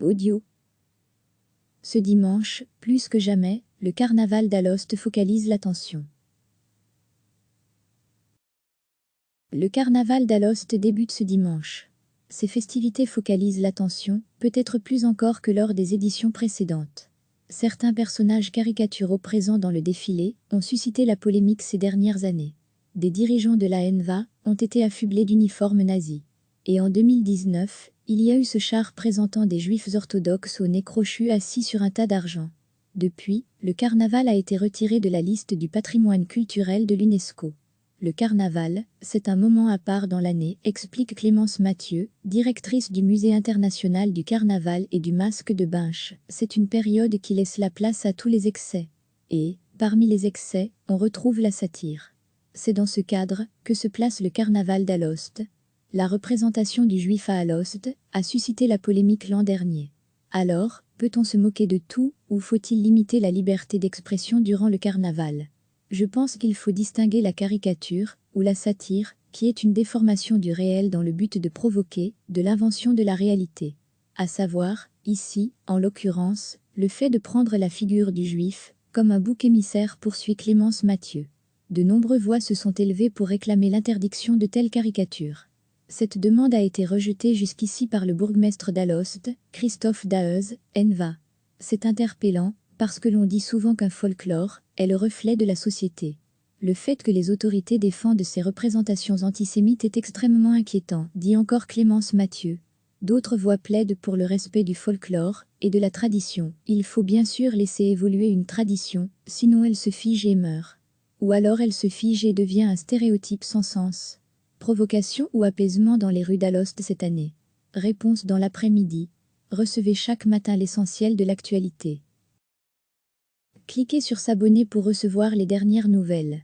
Audio. Ce dimanche, plus que jamais, le carnaval d'Alost focalise l'attention. Le carnaval d'Alost débute ce dimanche. Ces festivités focalisent l'attention, peut-être plus encore que lors des éditions précédentes. Certains personnages caricaturaux présents dans le défilé ont suscité la polémique ces dernières années. Des dirigeants de la NVA ont été affublés d'uniformes nazis. Et en 2019, il y a eu ce char présentant des juifs orthodoxes au nez crochu assis sur un tas d'argent. Depuis, le carnaval a été retiré de la liste du patrimoine culturel de l'UNESCO. Le carnaval, c'est un moment à part dans l'année, explique Clémence Mathieu, directrice du Musée international du carnaval et du masque de Binche. C'est une période qui laisse la place à tous les excès. Et, parmi les excès, on retrouve la satire. C'est dans ce cadre que se place le carnaval d'Alost. La représentation du juif à Alost a suscité la polémique l'an dernier. Alors, peut-on se moquer de tout, ou faut-il limiter la liberté d'expression durant le carnaval ? Je pense qu'il faut distinguer la caricature, ou la satire, qui est une déformation du réel dans le but de provoquer, de l'invention de la réalité. À savoir, ici, en l'occurrence, le fait de prendre la figure du juif, comme un bouc émissaire, poursuit Clémence Mathieu. De nombreuses voix se sont élevées pour réclamer l'interdiction de telles caricatures. Cette demande a été rejetée jusqu'ici par le bourgmestre d'Alost, Christophe Dahez, NVA. C'est interpellant, parce que l'on dit souvent qu'un folklore est le reflet de la société. Le fait que les autorités défendent ces représentations antisémites est extrêmement inquiétant, dit encore Clémence Mathieu. D'autres voix plaident pour le respect du folklore et de la tradition. Il faut bien sûr laisser évoluer une tradition, sinon elle se fige et meurt. Ou alors elle se fige et devient un stéréotype sans sens. Provocation ou apaisement dans les rues d'Alost cette année? Réponse dans l'après-midi. Recevez chaque matin l'essentiel de l'actualité. Cliquez sur s'abonner pour recevoir les dernières nouvelles.